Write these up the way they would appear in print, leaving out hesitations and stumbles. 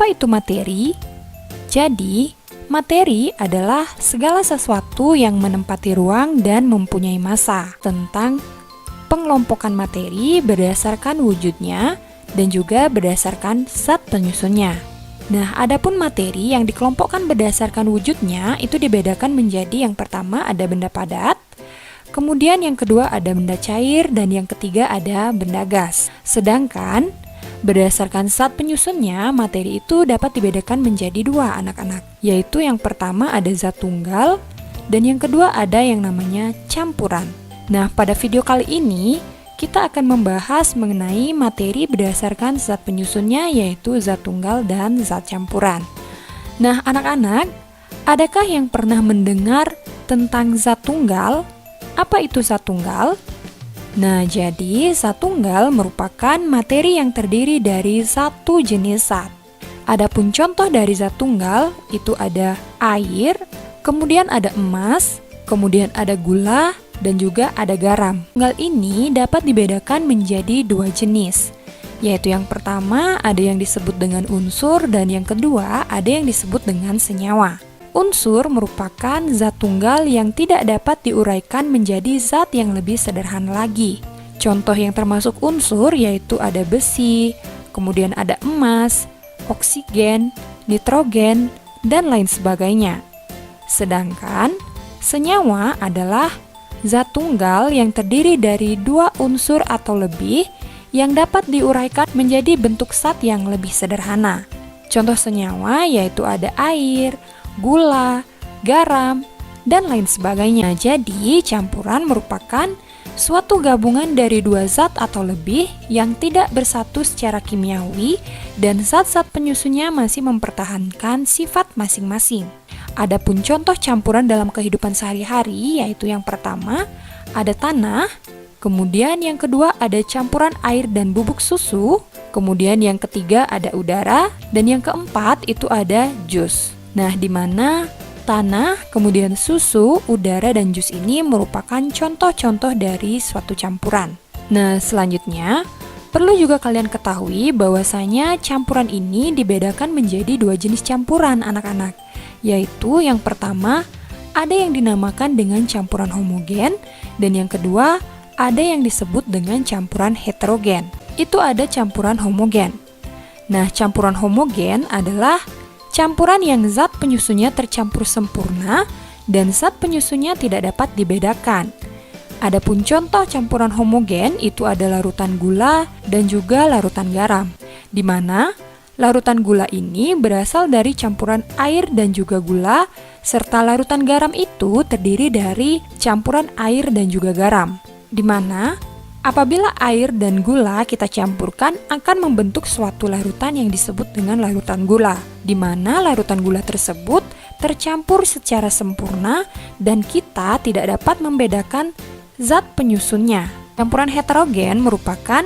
Apa itu materi? Jadi, materi adalah segala sesuatu yang menempati ruang dan mempunyai massa. Tentang pengelompokan materi berdasarkan wujudnya dan juga berdasarkan zat penyusunnya. Nah, adapun materi yang dikelompokkan berdasarkan wujudnya itu dibedakan menjadi yang pertama ada benda padat, kemudian yang kedua ada benda cair, dan yang ketiga ada benda gas. Sedangkan berdasarkan zat penyusunnya, materi itu dapat dibedakan menjadi dua anak-anak, yaitu yang pertama ada zat tunggal, dan yang kedua ada yang namanya campuran. Nah, pada video kali ini, kita akan membahas mengenai materi berdasarkan zat penyusunnya, yaitu zat tunggal dan zat campuran. Nah, anak-anak, adakah yang pernah mendengar tentang zat tunggal? Apa itu zat tunggal? Nah, jadi zat tunggal merupakan materi yang terdiri dari satu jenis zat. Adapun contoh dari zat tunggal itu ada air, kemudian ada emas, kemudian ada gula, dan juga ada garam. Tunggal ini dapat dibedakan menjadi dua jenis, yaitu yang pertama ada yang disebut dengan unsur dan yang kedua ada yang disebut dengan senyawa. Unsur merupakan zat tunggal yang tidak dapat diuraikan menjadi zat yang lebih sederhana lagi. Contoh yang termasuk unsur yaitu ada besi, kemudian ada emas, oksigen, nitrogen, dan lain sebagainya. Sedangkan senyawa adalah zat tunggal yang terdiri dari dua unsur atau lebih yang dapat diuraikan menjadi bentuk zat yang lebih sederhana. Contoh senyawa yaitu ada air, gula, garam, dan lain sebagainya. Jadi, campuran merupakan suatu gabungan dari dua zat atau lebih yang tidak bersatu secara kimiawi dan zat-zat penyusunnya masih mempertahankan sifat masing-masing. Adapun contoh campuran dalam kehidupan sehari-hari yaitu yang pertama ada tanah, kemudian yang kedua ada campuran air dan bubuk susu, kemudian yang ketiga ada udara, dan yang keempat itu ada jus. Nah, di mana tanah, kemudian susu, udara, dan jus ini merupakan contoh-contoh dari suatu campuran. Nah, selanjutnya perlu juga kalian ketahui bahwasanya campuran ini dibedakan menjadi dua jenis campuran anak-anak, yaitu yang pertama ada yang dinamakan dengan campuran homogen dan yang kedua ada yang disebut dengan campuran heterogen. Itu ada campuran homogen. Nah, campuran homogen adalah campuran yang zat penyusunnya tercampur sempurna dan zat penyusunnya tidak dapat dibedakan. Adapun contoh campuran homogen itu ada larutan gula dan juga larutan garam, di mana larutan gula ini berasal dari campuran air dan juga gula, serta larutan garam itu terdiri dari campuran air dan juga garam, di mana apabila air dan gula kita campurkan akan membentuk suatu larutan yang disebut dengan larutan gula, di mana larutan gula tersebut tercampur secara sempurna dan kita tidak dapat membedakan zat penyusunnya. Campuran heterogen merupakan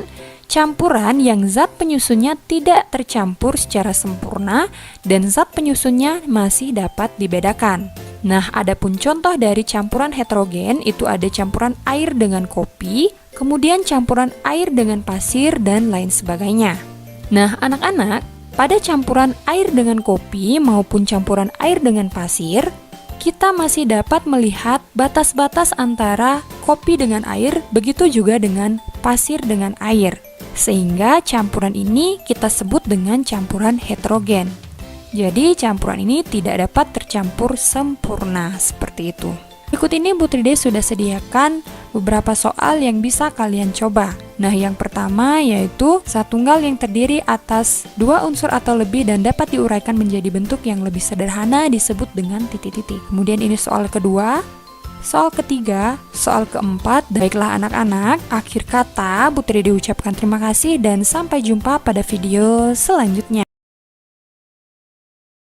campuran yang zat penyusunnya tidak tercampur secara sempurna dan zat penyusunnya masih dapat dibedakan. Nah, adapun contoh dari campuran heterogen itu ada campuran air dengan kopi, kemudian campuran air dengan pasir, dan lain sebagainya. Nah, anak-anak, pada campuran air dengan kopi maupun campuran air dengan pasir, kita masih dapat melihat batas-batas antara kopi dengan air, begitu juga dengan pasir dengan air. Sehingga campuran ini kita sebut dengan campuran heterogen. Jadi campuran ini tidak dapat tercampur sempurna, seperti itu. Berikut ini Bu Tride sudah sediakan beberapa soal yang bisa kalian coba. Nah, yang pertama yaitu zat tunggal yang terdiri atas dua unsur atau lebih dan dapat diuraikan menjadi bentuk yang lebih sederhana disebut dengan titik-titik. Kemudian ini soal kedua, soal ketiga, soal keempat. Baiklah anak-anak, akhir kata Bu Tride ucapkan terima kasih dan sampai jumpa pada video selanjutnya.